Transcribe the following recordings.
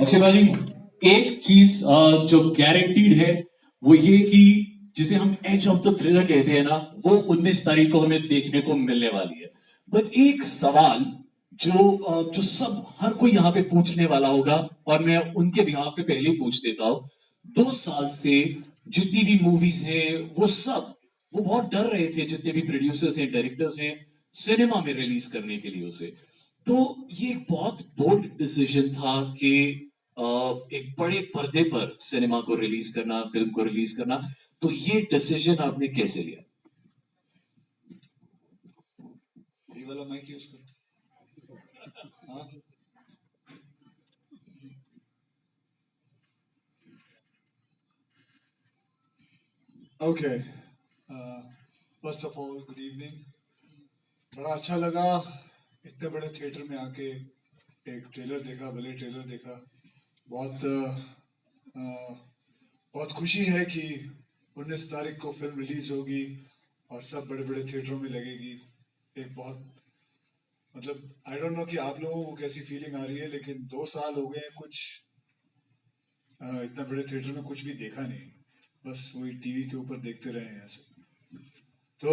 अक्षय भाई, एक चीज जो गारंटीड है वो ये कि जिसे हम एज ऑफ द थ्रिलर कहते हैं ना, वो 19 तारीख को हमें देखने को मिलने वाली है। बट एक सवाल जो सब हर कोई यहाँ पे पूछने वाला होगा, और मैं उनके बिहाफ पे पहले ही पूछ देता हूँ। 2 साल से जितनी भी मूवीज हैं वो बहुत डर रहे थे, जितने भी प्रोड्यूसर्स हैं, डायरेक्टर्स हैं, सिनेमा में रिलीज करने के लिए उसे। तो ये एक बहुत बोल्ड डिसीजन था कि एक बड़े पर्दे पर सिनेमा को रिलीज करना, फिल्म को रिलीज करना। तो ये डिसीजन आपने कैसे लिया? ये वाला माइक यूज करो। हाँ? Okay, first of all good evening. बड़ा अच्छा लगा इतने बड़े थिएटर में आके एक ट्रेलर देखा, भले ट्रेलर देखा। बहुत बहुत खुशी है कि 19 तारीख को फिल्म रिलीज होगी और सब बड़े बड़े थिएटरों में लगेगी। एक बहुत मतलब आई डोंट नो कि आप लोगों को कैसी फीलिंग आ रही है, लेकिन 2 साल हो गए कुछ इतना बड़े थिएटर में कुछ भी देखा नहीं, बस वही टीवी के ऊपर देखते रहे हैं ऐसे। तो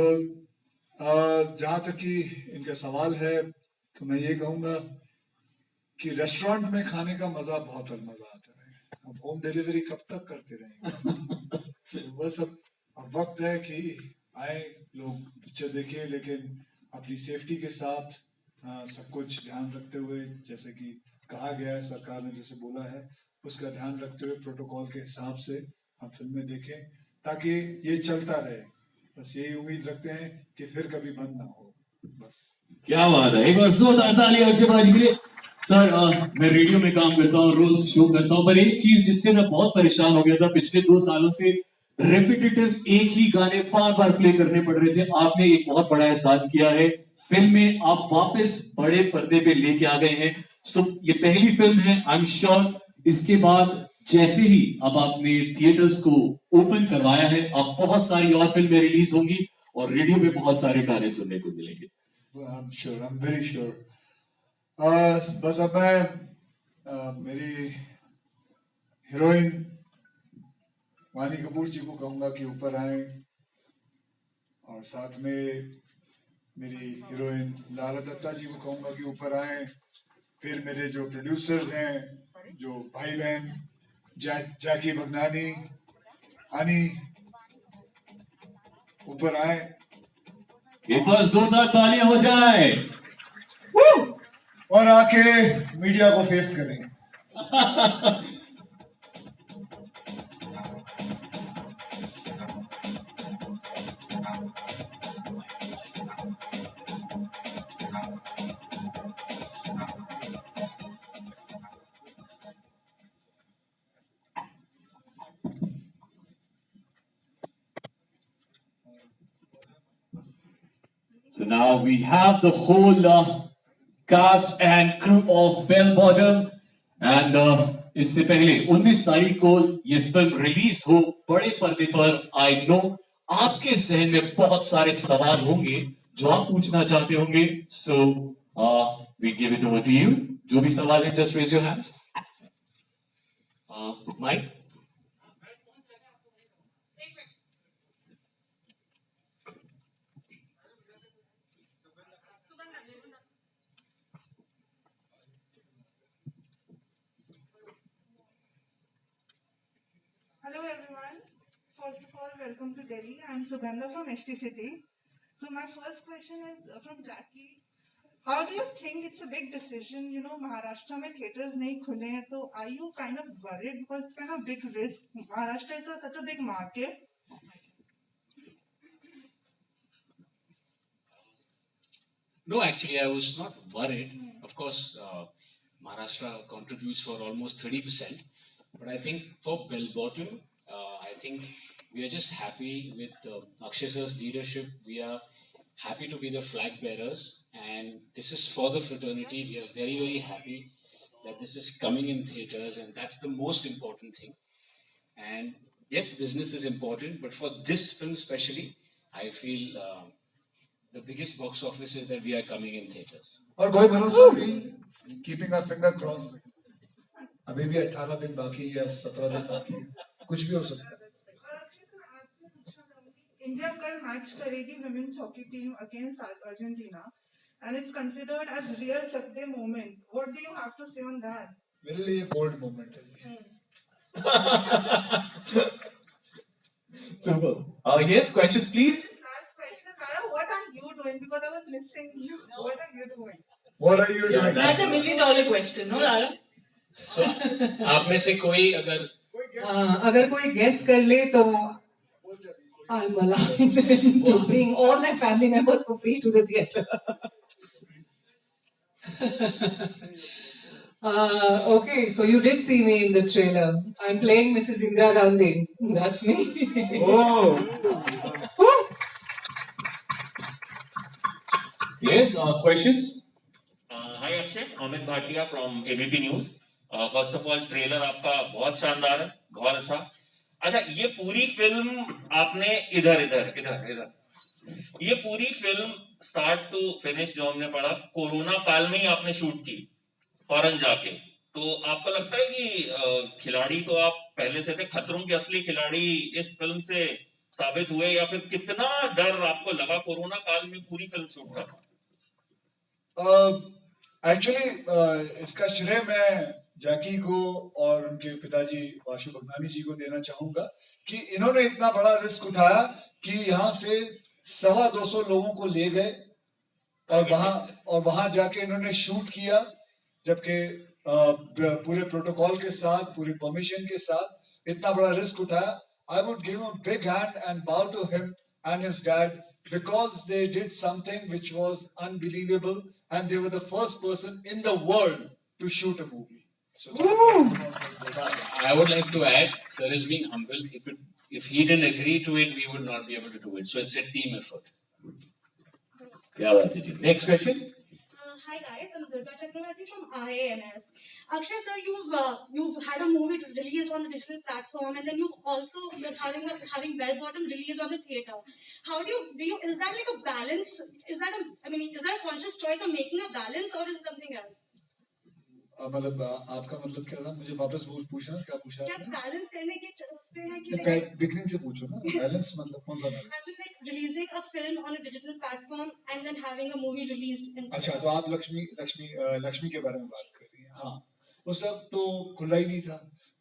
जहाँ तक कि इनका सवाल है, तो मैं ये कहूँगा कि रेस्टोरेंट में खाने का मजा बहुत अलग मजा आता है। अब होम डिलीवरी कब तक करते रहेंगे? तो बस अब वक्त है कि आए लोग पिक्चर देखें, लेकिन अपनी सेफ्टी के साथ सब कुछ ध्यान रखते हुए, जैसे कि कहा गया है, सरकार ने जैसे बोला है, उसका ध्यान रखते हुए प्रोटोकॉल के हिसाब से हम फिल्में देखें, ताकि ये चलता रहे। बस यही उम्मीद रखते हैं कि फिर कभी बंद ना हो। बस। क्या बात है, एक बार जोरदार ताली अक्षय भाई के लिए। सर, मैं रेडियो में काम करता हूँ, रोज शो करता हूँ, पर एक चीज जिससे मैं बहुत परेशान हो गया था पिछले 2 सालों से, रेपिटेटिव एक ही गाने बार बार प्ले करने पड़ रहे थे। आपने एक बहुत बड़ा एहसान किया है, फिल्म में आप वापस बड़े पर्दे पे लेके आ गए हैं। सो ये पहली फिल्म है, आई एम श्योर इसके बाद जैसे ही अब आपने थिएटर्स को ओपन करवाया है, अब बहुत सारी और फिल्में रिलीज होंगी और रेडियो पे बहुत सारे गाने सुनने को मिलेंगे। I'm sure, I'm very sure. बस अब मैं मेरी हीरोइन वानी कपूर जी को कहूँगा कि ऊपर आए, और साथ में मेरी हीरोइन लारा दत्ता जी को कहूँगा कि ऊपर आए। फिर मेरे जो प्रोड्यूसर्स हैं, जो भाई बहन, जैकी भगनानी, हनी, ऊपर आए। एक बार जोरदार तालियां हो जाए और आके मीडिया को फेस करें। So now we have the whole cast and crew of Bell Bottom, and इससे पहले 19 तारीख को ये फिल्म रिलीज हो बड़े पर्दे पर, आई नो आपके जहन में बहुत सारे सवाल होंगे जो आप पूछना चाहते होंगे। So we give it over to you. जो भी सवाल है, just raise your hands. Mic. Hello everyone. First of all, welcome to Delhi. I'm Sugandha from HT City. So my first question is from Jackie. How do you think it's a big decision? You know, Maharashtra में theaters नहीं खुले हैं, तो are you kind of worried because it's kind of big risk? Maharashtra is such a big market. No, actually, I was not worried. Of course, Maharashtra contributes for almost 30%. But I think for Bell Bottom, I think we are just happy with Akshay sir's leadership. We are happy to be the flag bearers. And this is for the fraternity. We are very, very happy that this is coming in theaters. And that's the most important thing. And yes, business is important. But for this film especially, I feel the biggest box office is that we are coming in theaters. और कोई भरोसा नहीं, keeping our finger crossed. अभी भी 18 दिन बाकी है, 17 दिन बाकी है, कुछ भी हो सकता है। इंडिया कल मैच करेगी women's hockey team against Argentina and it's considered as real Chak De moment. What do you have to say on that? मेरे लिए गोल्ड मोमेंट है। Super. Yes, questions, please. Last question, Rara, what are you doing? Because I was missing you. What are you doing? What are you doing? That's $1 million question, no, Rara? So, आप में से कोई अगर कोई guess कर ले तो I'm allowing them to bring all my family members for free to the theatre. Okay, so you did see me in the trailer. I'm playing Mrs. Indira Gandhi. That's me. Oh. Yes, questions? Hi Akshay, Amit Bhatia from ABP News. First of all, trailer आपका बहुत शानदार है, बहुत अच्छा। अच्छा, ये पूरी film आपने इधर ये पूरी फिल्म स्टार्ट टू फिनिश जो हमने पढ़ा कोरोना काल में ही आपने शूट की, फॉरेन जाके। तो आपको लगता है कि खिलाड़ी तो आप पहले से थे, खतरों के असली खिलाड़ी इस फिल्म से साबित हुए, या फिर कितना डर आपको लगा कोरोना काल में पूरी फिल्म शूट करना? एक्चुअली इसका श्रेय मैं जैकी को और उनके पिताजी वाशु भगनानी जी को देना चाहूंगा कि इन्होंने इतना बड़ा रिस्क उठाया कि यहाँ से 250 लोगों को ले गए और वहां जाके इन्होंने शूट किया, जबकि पूरे प्रोटोकॉल के साथ, पूरी परमिशन के साथ इतना बड़ा रिस्क उठाया। I would give a big hand and bow to him and his dad because they did something which was unbelievable and they were the first person in the world to shoot a movie. So I would like to add, sir is being humble. If he didn't agree to it, we would not be able to do it. So it's a team effort. क्या बात है जी। Next question. Hi guys, I'm Durga Chakravarti from IANS. Akshay sir, you've had a movie released on the digital platform, and then you're having Bell Bottom released on the theater. How do you is that like a balance? Is that a conscious choice of making a balance, or is it something else? मतलब आपका मतलब क्या था? मुझे वापस पूछना, क्या पूछा आपने? क्या बैलेंस करने के उस पे है कि बिगनिंग से पूछो ना, बैलेंस मतलब कौन सा balance? like releasing a film on a digital platform and then having a movie released in अच्छा, तो आप लक्ष्मी के बारे में बात कर रही हैं। हाँ, उस वक्त तो खुला ही नहीं था,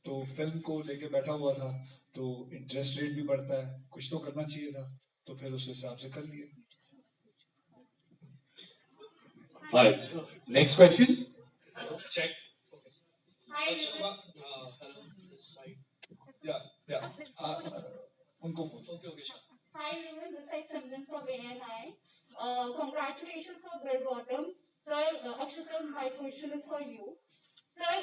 तो फिल्म को लेके बैठा हुआ था, तो इंटरेस्ट रेट भी बढ़ता है, कुछ तो करना चाहिए था, तो फिर उस हिसाब से कर लिए। Next question. Check. Hi, Yeah. उनको पूछो। Okay, sure. Hi, everyone. This is Simran from ANI. Congratulations for Bell Bottoms. Sir, Akshay sir, my question is for you. Sir,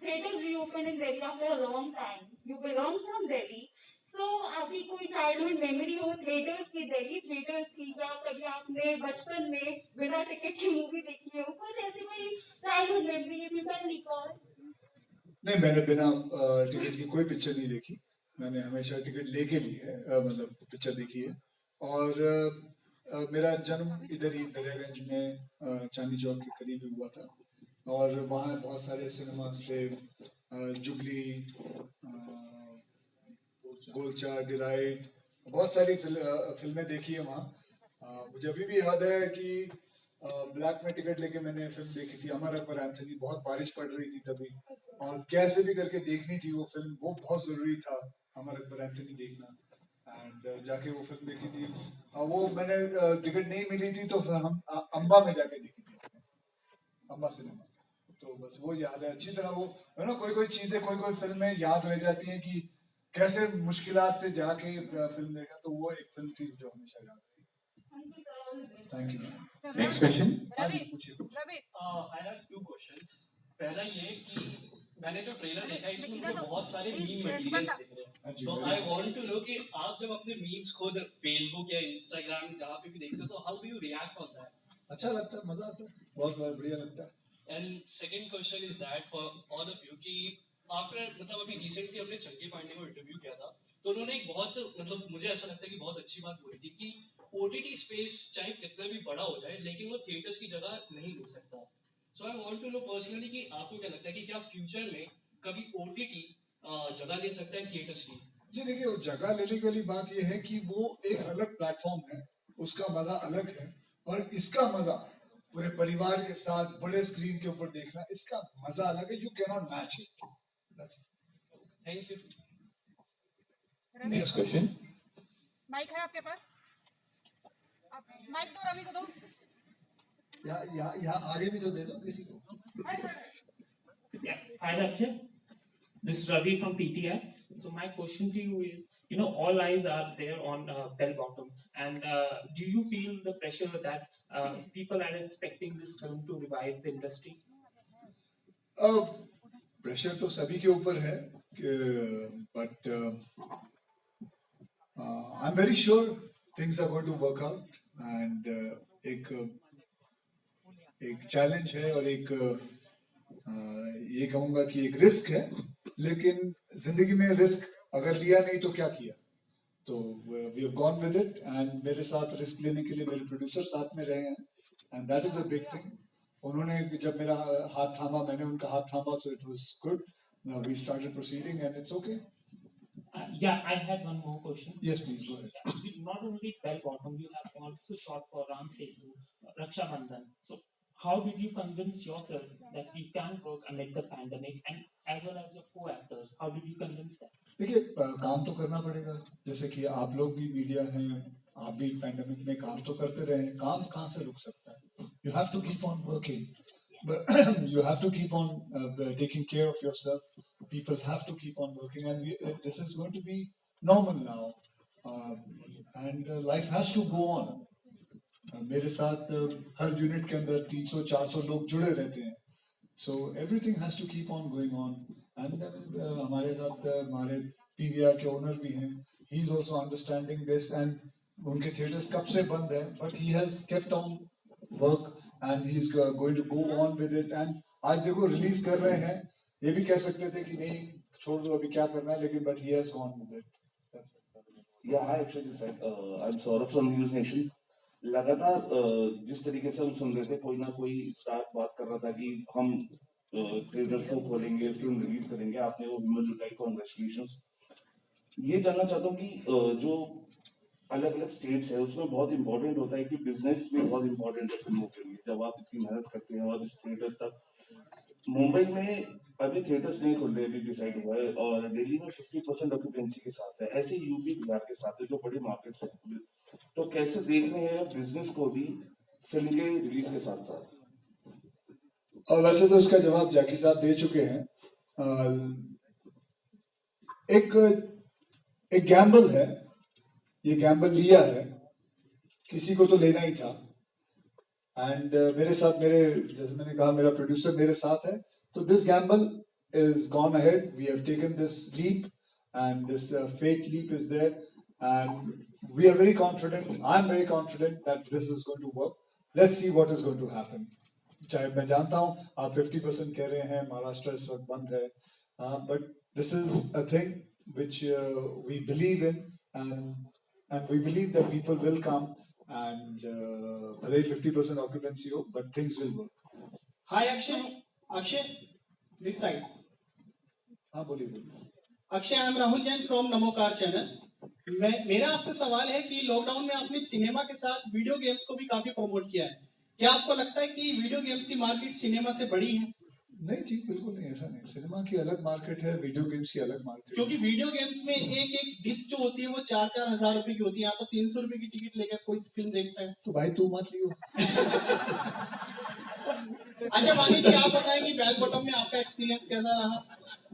theaters reopened in Delhi after a long time. You belong from Delhi. So, आपकी कोई childhood memory हो theaters की, Delhi theaters की, या कभी आपने बचपन में बिना टिकट की मूवी देखी हो, कुछ ऐसी कोई childhood memory if you can recall? नहीं, मैंने बिना टिकट की कोई पिक्चर नहीं देखी। मैंने हमेशा टिकट लेके ली है, मतलब पिक्चर देखी है। और मेरा जन्म इधर ही दरियागंज में चांदनी चौक के करीब ही हुआ था, और वहाँ बहुत सारे सिनेमास थे, जुबली, गोलचा, डिलाइट, बहुत सारी फिल्में देखी है वहाँ। मुझे अभी भी याद है कि ब्लैक में टिकट लेके मैंने फिल्म देखी थी, अमर अकबर एंथनी। बहुत बारिश पड़ रही थी तभी, और कैसे भी करके देखनी थी वो फिल्म, वो बहुत जरूरी था अमर अकबर एंथनी देखना। एंड जाके वो फिल्म देखी थी, वो मैंने टिकट नहीं मिली थी तो हम अम्बा में जाके देखी थी, अम्बा सिनेमा। तो बस वो याद है अच्छी तरह। वो है ना, कोई चीजें, कोई फिल्में याद रह जाती हैं कि कैसे मुश्किलात से जाके फिल्म देखा, तो वो एक फिल्म थी जो हमेशा याद रही। Thank you. Next question. Ravi, I have 2 questions. पहला ये कि मैंने जो ट्रेलर देखा इसमें मुझे बहुत सारे मीम मटेरियल्स दिख रहे हैं, तो आई वांट टू नो कि आप जब अपने मीम्स खुद फेसबुक या इंस्टाग्राम जहाँ पे भी देखते हो, तो how do you react on that? अच्छा लगता है, मजा आता है, बहुत बढ़िया लगता है। And second question is that for all of you कि आफ्टर मतलब अभी रिसेंटली हमने चंकी पांडे को इंटरव्यू किया था, तो उन्होंने एक बहुत मतलब मुझे ऐसा लगता है कि बहुत अच्छी बात बोली थी कि ओटीटी स्पेस चाहे कितना भी बड़ा हो जाए लेकिन वो थिएटर्स की जगह नहीं ले सकता। So I want to know personally कि आपको क्या लगता है कि क्या फ्यूचर में कभी OTT जगह ले सकता है थिएटर्स की? जी देखिए, वो जगह लेने वाली बात ये है कि वो एक अलग प्लेटफॉर्म है, उसका मजा अलग है, और इसका मजा पूरे परिवार के साथ बड़े स्क्रीन के ऊपर देखना, इसका मजा अलग है. You can not match it. That's it. Thank you. Next question. Mike है आपके पास? आप माइक दो, रवि को दो. या आगे भी तो दे दो किसी को. Yeah. Hi, Akshay. This is Ravi from PTI. So my question to you is, all eyes are there on Bell Bottom, and do you feel the pressure that people are expecting this film to revive the industry? Pressure तो सभी के ऊपर है, but I am very sure things are going to work out. And एक challenge है और एक ये कहूंगा कि एक रिस्क है, लेकिन जिंदगी में रिस्क अगर लिया नहीं तो क्या किया. तो we have gone with it, and मेरे साथ रिस्क लेने के लिए मेरे प्रोड्यूसर साथ में रहे हैं, and that is a big thing. उन्होंने जब मेरा हाथ थामा, मैंने उनका हाथ थामा, so it was good. Now we started proceeding and it's okay. Yeah, I had one more question. Yes, please go ahead. Not only Bell Bottom, you have also shot for Ram Setu, Raksha Bandhan. So how did you convince yourself that you can work amid the pandemic, and as well as your co-actors, how did you convince them? देखिए, काम तो करना पड़ेगा. जैसे कि आप लोग भी मीडिया हैं, आप भी पैंडेमिक में काम तो करते रहे. काम कहाँ से रुक सकता है? You have to keep on working. But you have to keep on taking care of yourself. People have to keep on working, and this is going to be normal now. And life has to go on. मेरे साथ हर unit के अंदर 300-400 लोग जुड़े रहते हैं. So everything has to keep on going on. And हमारे साथ हमारे PVR के ओनर भी हैं. He is also understanding this, and उनके थिएटर्स कब से बंद हैं, but he has kept on work and he is going to go on with it. And आज देखो रिलीज कर रहे हैं. ये भी कह सकते थे कि नहीं छोड़ दो, अभी क्या करना है, लेकिन but he has gone with it. That's it. Yeah, hi, actually said I'm Saurabh from News Nation. लगातार जिस तरीके से हम सुन रहे थे, कोई ना कोई स्टार बात कर रहा था कि हम थिएटर्स को खोलेंगे, फिल्म रिलीज करेंगे. आपने वो हिम्मत जुटाई, कांग्रेचुलेशंस. ये जानना चाहता हूँ कि जो अलग अलग स्टेट्स है उसमें बहुत इंपॉर्टेंट होता है कि बिजनेस भी बहुत इंपॉर्टेंट है फिल्मों के लिए. जब आप इतनी मेहनत करते हैं और इस थिएटर्स तक, मुंबई में अभी थिएटर्स नहीं खुल रहे, अभी डिसाइड हुआ है, और दिल्ली में 50% ऑक्यूपेंसी के साथ है. ऐसे यूपी बिहार के साथ है जो बड़ी मार्केट्स है. तो कैसे देख रहे हैं बिजनेस को भी फिल्म के रिलीज के साथ साथ? और वैसे तो इसका जवाब जैकी साहब दे चुके हैं. एक गैम्बल है, ये गैम्बल लिया है, किसी को तो लेना ही था. एंड मेरे साथ, जैसे मैंने कहा, मेरा प्रोड्यूसर मेरे साथ है. तो this gamble is gone ahead. We have taken this leap, and this fake leap is there, and we are very confident. I am very confident that this is going to work. Let's see what is going to happen. चाहे मैं जानता हूं आप 50% कह रहे हैं, महाराष्ट्र इस वक्त बंद है, but this is a thing which we believe in, and we believe that people will come, and 50% occupancy ho, but things will work. Hi Akshay, this side. हाँ बोलिए. Akshay, I am Rahul Jain from Namokar channel. मेरा आपसे सवाल है कि lockdown में आपने cinema के साथ वीडियो गेम्स को भी काफी प्रमोट किया है. क्या आपको लगता है कि वीडियो गेम्स की मार्केट सिनेमा से बड़ी है? नहीं जी, बिल्कुल नहीं, ऐसा नहीं. सिनेमा की अलग मार्केट है, वीडियो गेम्स की अलग मार्केट. क्योंकि वीडियो गेम्स में एक डिस्क जो होती है वो 4-4 हजार रुपए की होती है. यहाँ तो 300 रुपए की टिकट लेकर कोई फिल्म देखता है. तो भाई तू मत लियो. अच्छा वानी जी, आप बताएं कि बेल बॉटम में आपका एक्सपीरियंस कैसा रहा?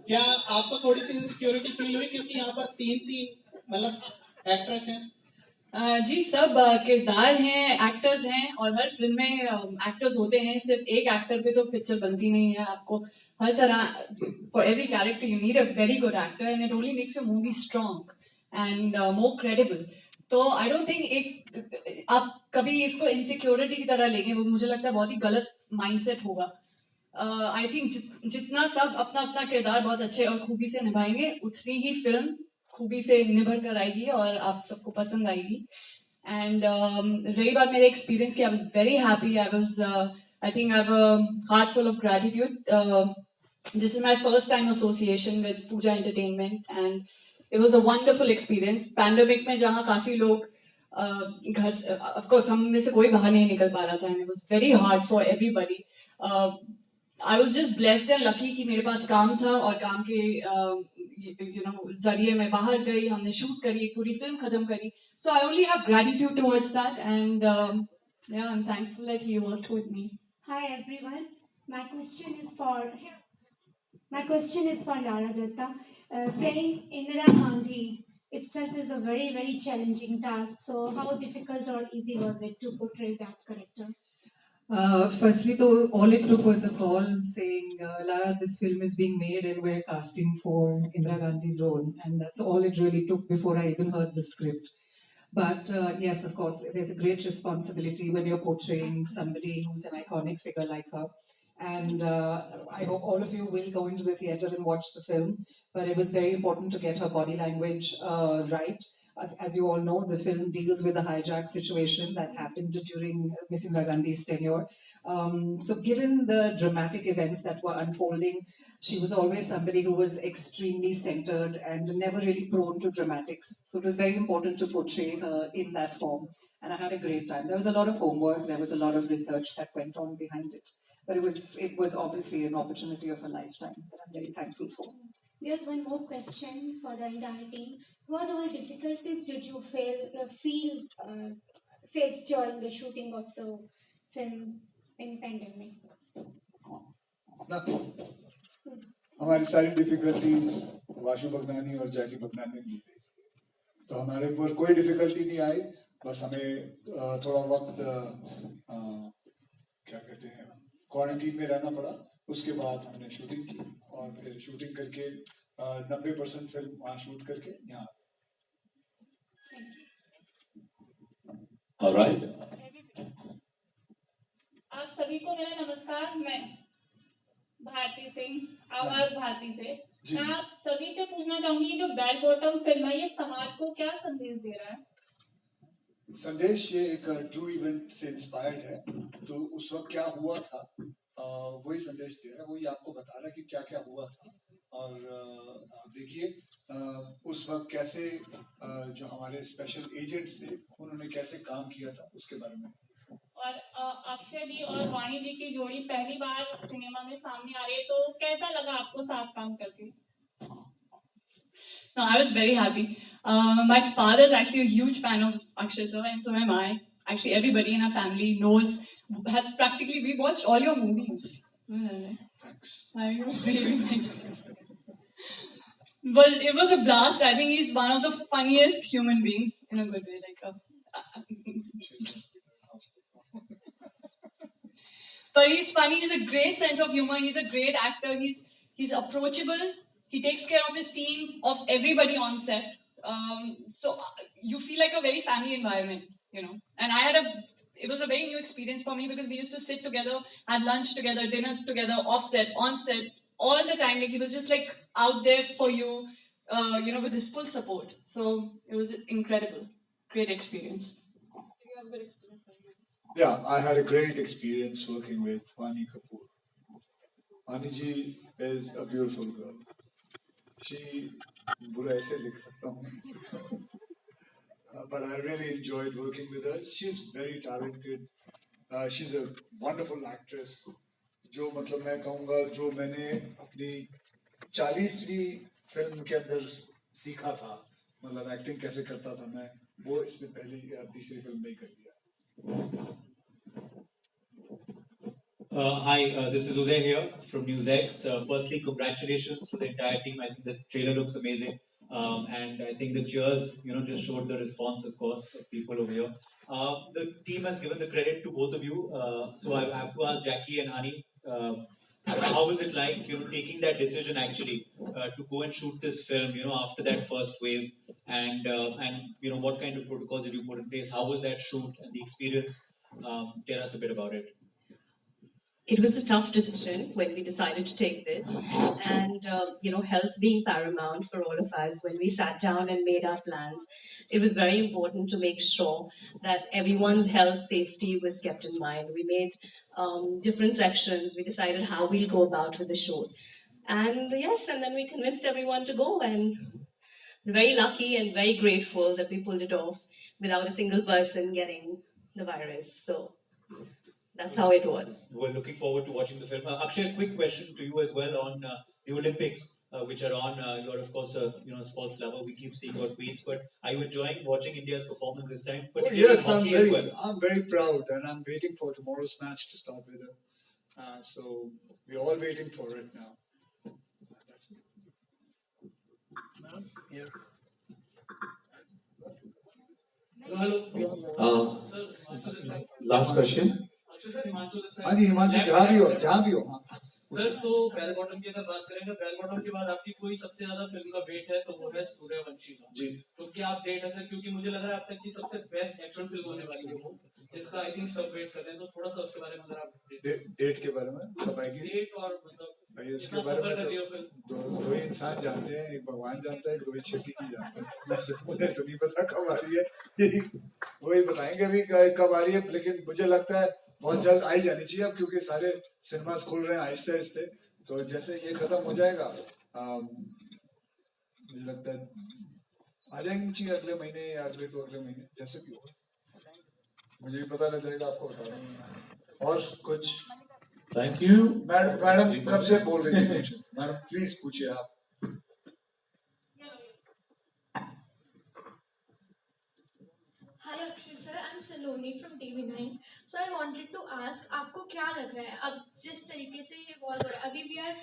क्या आपको थोड़ी सी इनसिक्योरिटी फील हुई क्योंकि यहाँ पर 3 मतलब एक्ट्रेस हैं? जी, सब किरदार हैं, एक्टर्स हैं, और हर फिल्म में एक्टर्स होते हैं. सिर्फ एक एक्टर पे तो पिक्चर बनती नहीं है. आपको हर तरह, for every character you need a very good actor, and it only makes your movie strong and more credible. तो आई डोंट थिंक आप कभी इसको इनसिक्योरिटी की तरह लेंगे, वो मुझे लगता है बहुत ही गलत माइंडसेट होगा. आई थिंक जितना सब अपना अपना किरदार बहुत अच्छे और खूबी से निभाएंगे, उतनी ही फिल्म खूबी से निभर कर आएगी और आप सबको पसंद आएगी. एंड रही बात मेरे एक्सपीरियंस की, I was very happy. I think I have a heart full of gratitude. This is my first time association with Pooja Entertainment, and it was a wonderful experience. Pandemic में जहाँ काफी लोग घर से, of course हम में से कोई बाहर नहीं निकल पा रहा था, and it was very hard for everybody. I was just blessed and lucky कि मेरे पास काम था और काम के जरिए मैं बाहर गई, हमने शूट करी, पूरी फिल्म खत्म करी. So I only have gratitude towards that, and yeah, I'm thankful that he worked with me. Hi everyone. My question is for Lara Datta. Playing Indira Gandhi itself is a very, very challenging task. So how difficult or easy was it to portray that character? Firstly, though, all it took was a call saying, Lara, this film is being made and we're casting for Indira Gandhi's role. And that's all it really took before I even heard the script. But yes, of course, there's a great responsibility when you're portraying somebody who's an iconic figure like her. And I hope all of you will go into the theatre and watch the film. But it was very important to get her body language right. As you all know, the film deals with a hijack situation that happened during Miss Indira Gandhi's tenure. So given the dramatic events that were unfolding, she was always somebody who was extremely centered and never really prone to dramatics. So it was very important to portray her in that form. And I had a great time. There was a lot of homework. There was a lot of research that went on behind it. But it was obviously an opportunity of a lifetime that I'm very thankful for. There's one more question for the entire team. What all difficulties did you face during the shooting of the film in pandemic? Nothing. हमारी सारी difficulties Vashu Bhagnani और जैकी बगनानी ने दी थी, तो हमारे ऊपर कोई difficulty नहीं आई. बस हमें थोड़ा वक्त क्या कहते हैं क्वारंटीन में रहना पड़ा. उसके बाद हमने शूटिंग की और फिर शूटिंग करके 90% फिल्म वहाँ शूट करके यहाँ. Alright. आप सभी को मेरा नमस्कार. मैं भारती सिंह, आवाज भारती से. मैं आप सभी से पूछना चाहूंगी जो बेल बॉटम फिल्म है ये समाज को क्या संदेश दे रहा है? संदेश ये एक ट्रू इवेंट से इंस्पायर्ड है, तो उस वक्त क्या हुआ था वही संदेश दे रहा है. वही आपको बता रहा है कि क्या क्या हुआ था. और देखिए उस वक्त कैसे जो हमारे स्पेशल एजेंट्स थे उन्होंने कैसे काम किया था उसके बारे में. और अक्षय जी और वाणी जी की जोड़ी पहली बार सिनेमा में सामने आ रही है, तो कैसा लगा आपको साथ काम करके? No, I was very happy. My father is actually a huge fan of Akshay sir, and so am I. Actually, everybody in our family has practically, we watched all your movies. Thanks. But it was a blast. I think he's one of the funniest human beings in a good way. But he's funny. He's a great sense of humor. He's a great actor. He's approachable. He takes care of his team, of everybody on set. So you feel like a very family environment, And it was a very new experience for me because we used to sit together, have lunch together, dinner together, off set, on set, all the time. Like he was just like out there for you, with his full support. So it was incredible, great experience. Did you have a good experience? Yeah, I had a great experience working with Vani Kapoor. Vani ji is a beautiful girl. She, but I really enjoyed working with her. She's very talented. She's a wonderful actress. जो मतलब मैं कहूँगा जो मैंने अपनी 40वीं film के अंदर सीखा था, मतलब एक्टिंग कैसे करता था मैं, वो इसने पहली या तीसरी फिल्म में ही कर दिया. Hi, this is Uday here from NewsX. Firstly, congratulations to the entire team. I think the trailer looks amazing. And I think the cheers, just showed the response, of course, of people over here. The team has given the credit to both of you. So I have to ask Jackie and Ani, how was it like, taking that decision actually to go and shoot this film, after that first wave, and what kind of protocols did you put in place? How was that shoot and the experience? Tell us a bit about it. it was a tough decision when we decided to take this, and health being paramount for all of us. When we sat down and made our plans, it was very important to make sure that everyone's health safety was kept in mind. We made different sections. We decided how we'll go about with the show, and yes, and then we convinced everyone to go, and we're very lucky and very grateful that we pulled it off without a single person getting the virus. So that's how it was. We're looking forward to watching the film. Akshay, a quick question to you as well on the Olympics, which are on. You're of course a sports lover. We keep seeing your tweets, but are you enjoying watching India's performance this time? Yes, I'm very proud, and I'm waiting for tomorrow's match to start with. So we're all waiting for it now. That's it. Here. Last question. हाँ जी हिमांशु जहाँ भी हो sir तो bell bottom की अगर बात करेंगे, bell bottom के बाद आपकी कोई सबसे ज्यादा फिल्म का वेट है तो वो है सूर्यवंशी का जी। तो क्या आप डेट है सर, क्योंकि मुझे लग रहा है अब तक की सबसे बेस्ट एक्शन फिल्म होने वाली है वो, जिसका आई थिंक सब वेट कर रहे हैं, तो थोड़ा सा उसके बारे में अगर आप डेट के बारे में कब आएगी? डेट और मतलब भाई उसके बारे में तो दो ही इंसान जानते हैं, एक भगवान जानता है, एक रोहित शेट्टी जी जानते हैं। मुझे तो नहीं पता कब आ रही है, वही बताएंगे अभी कब आ रही है, लेकिन मुझे लगता है बहुत जल्द आई जानी चाहिए अब, क्योंकि सारे सिनेमास खुल रहे हैं आहिस्ते आहिस्ते। तो जैसे ये खत्म हो जाएगा मुझे लगता है आ जाएंगी चाहिए अगले महीने या अगले महीने, जैसे भी हो मुझे भी पता लग जाएगा, आपको बता दूंगा। और कुछ? थैंक यू मैडम कब से बोल रही है कुछ? मैडम प्लीज पूछिए आप। Hi Akshay sir, I'm Saloni from TV9. So I wanted to ask, आपको क्या लग रहा है अब जिस तरीके से ये वॉर हो रहा है, अभी we are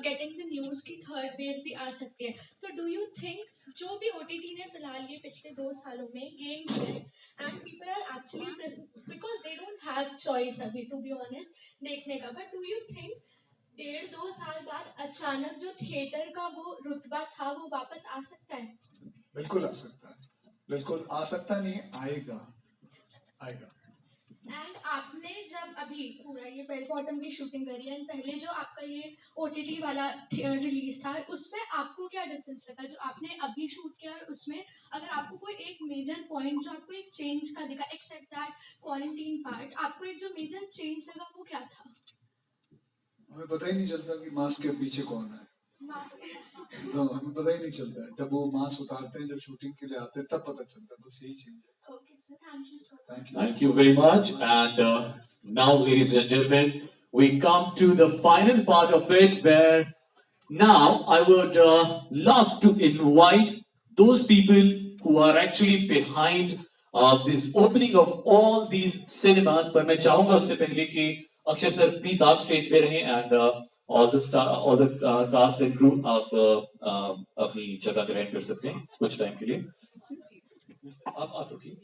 getting the news की थर्ड वेव भी आ सकती है, तो do you think जो भी OTT ने फिलहाल ये पिछले 2 सालों में गेन किया है, and people are actually because they don't have choice अभी to be honest देखने का, but do you think 1.5-2 साल बाद अचानक जो थिएटर का वो रुतबा था वो वापस आ सकता है? बिल्कुल आ सकता है, बिल्कुल आ सकता नहीं, आएगा। एंड आपने जब अभी पूरा ये बेल बॉटम की शूटिंग करी है, पहले जो आपका ये OTT वाला रिलीज था उसमें आपको क्या डिफरेंस लगा जो आपने अभी शूट किया और उसमें? अगर आपको कोई एक मेजर पॉइंट जो आपको एक चेंज का दिखा, एक्सेप्ट दैट क्वारंटीन पार्ट, आपको एक जो मेजर चेंज लगा वो क्या था? हमें पता ही नहीं चलता कि मास्क के पीछे कौन है, तो हमें पता ही नहीं चलता है, जब वो मास्क उतारते हैं, जब शूटिंग के लिए आते हैं तब पता चलता है, बस यही चीज है। Thank you very much. And now, ladies and gentlemen, we come to the final part of it, where now I would love to invite those people who are actually behind this opening of all these cinemas. पर मैं चाहूँगा उससे पहले कि Akshay sir please आप stage पे रहें, and all the cast and crew आप अपनी जगह ग्रहण कर सकते हैं कुछ टाइम के लिए। आप रुकिए।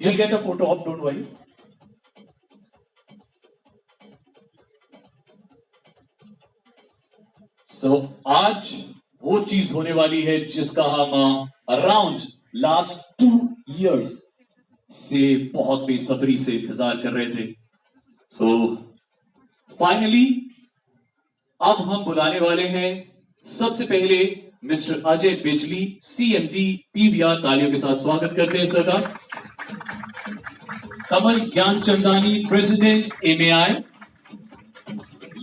You'll get a photo op, don't worry. So आज वो चीज होने वाली है जिसका हम अराउंड लास्ट 2 years से बहुत बेसब्री से इंतजार कर रहे थे। So फाइनली अब हम बुलाने वाले हैं सबसे पहले मिस्टर अजय बिजली, CMD PVR, तालियों के साथ स्वागत करते हैं सर का। कमल ज्ञानचंदानी, प्रेसिडेंट AMAI,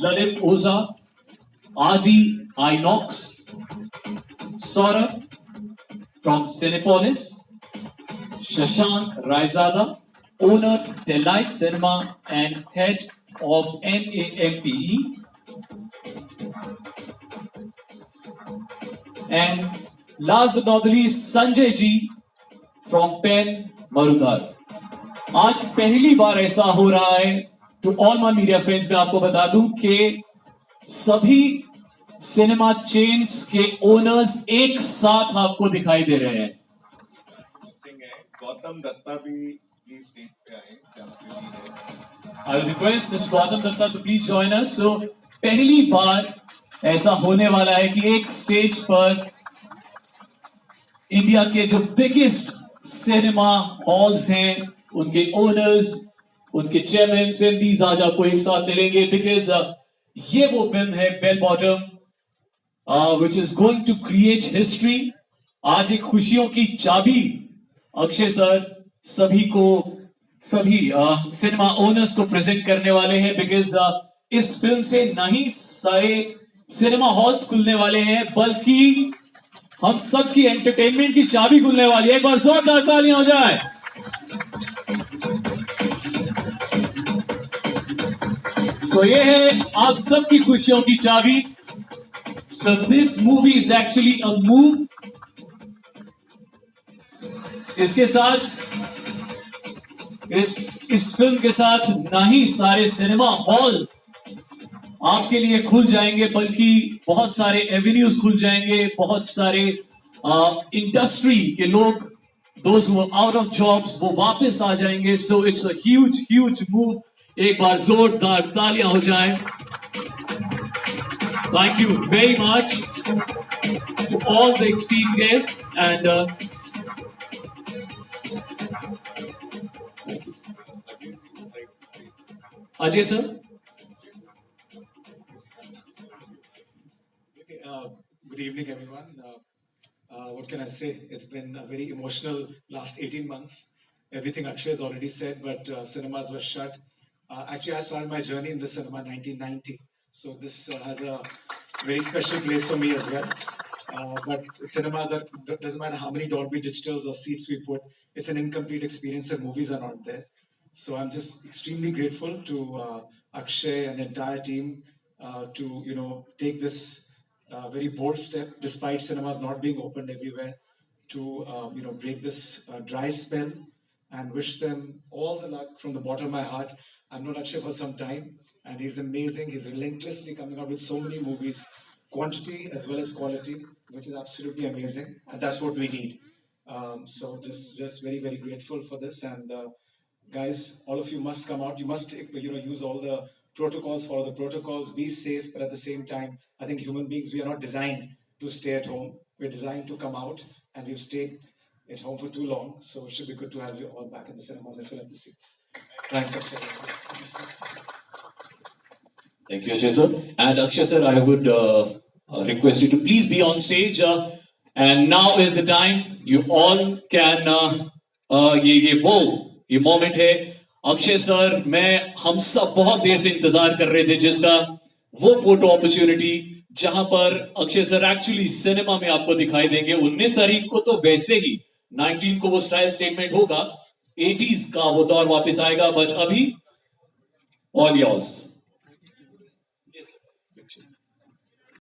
ललित ओझा, आदि INOX, Saurabh from Cinepolis, Shashank Raizada, owner Delite cinema and head of NAMPE, and last but not the least Sanjay ji from Pen Marudhar. आज पहली बार ऐसा हो रहा है, to all my media friends मैं आपको बता दूं कि सभी सिनेमा चेन्स के ओनर्स एक साथ आपको दिखाई दे रहे हैं। गौतम दत्ता भी प्लीज स्टेज पे आए। I will request mister Gautam Datta to please join us. So पहली बार ऐसा होने वाला है कि एक स्टेज पर इंडिया के जो बिगेस्ट सिनेमा हॉल्स हैं उनके ओनर्स उनके चेयरमैन एमडीज आज आपको एक साथ मिलेंगे, बिकॉज ये वो फिल्म है bell bottom which is going to create history. आज एक खुशियों की चाबी अक्षय सर सभी सिनेमा ओनर्स को प्रेजेंट करने वाले हैं, बिकॉज इस फिल्म से ना ही सारे सिनेमा हॉल्स खुलने वाले हैं, बल्कि हम सबकी एंटरटेनमेंट की चाबी खुलने वाली है। एक बार जोरदार तालियां हो जाए। So ये है आप सबकी खुशियों की चाबी। So this movie is actually a move। इसके साथ इस फिल्म के साथ ना ही सारे सिनेमा हॉल्स आपके लिए खुल जाएंगे, बल्कि बहुत सारे एवेन्यूज खुल जाएंगे, बहुत सारे इंडस्ट्री के लोग, those who are out of jobs, वो वापस आ जाएंगे। So it's a huge move. एक बार जोरदार तालियां हो जाएं। Thank you very much to all the esteem guest and Ajay sir. Good evening, everyone. What can I say? It's been a very emotional last 18 months. Everything Akshay has already said, but cinemas were shut. Actually, I started my journey in the cinema in 1990, so this has a very special place for me as well. But cinemas doesn't matter how many Dolby Digitals or seats we put, it's an incomplete experience if movies are not there. So I'm just extremely grateful to Akshay and the entire team to take this very bold step, despite cinemas not being opened everywhere, to break this dry spell, and wish them all the luck from the bottom of my heart. I've known Akshay for some time, and he's amazing. He's relentlessly coming out with so many movies, quantity as well as quality, which is absolutely amazing, and that's what we need. So just very, very grateful for this, and guys, all of you must come out. You must use all the protocols, follow the protocols, be safe, but at the same time, I think human beings, we are not designed to stay at home. We're designed to come out, and we've stayed at home for too long, so it should be good to have you all back in the cinemas and fill up the seats. Thanks, Akshay. Thank you, Ajay sir. And Akshay sir, I would request you to please be on stage. And now is the time you all can ये moment है। Akshay sir, हम सब बहुत देर से इंतजार कर रहे थे जिसका वो फोटो अपॉर्चुनिटी जहां पर अक्षय सर एक्चुअली सिनेमा में आपको दिखाई देंगे। 19 तारीख को तो वैसे ही 19 को वो स्टाइल स्टेटमेंट होगा, 80s का वो दौर वापस आएगा, बट अभी ऑल योर्स।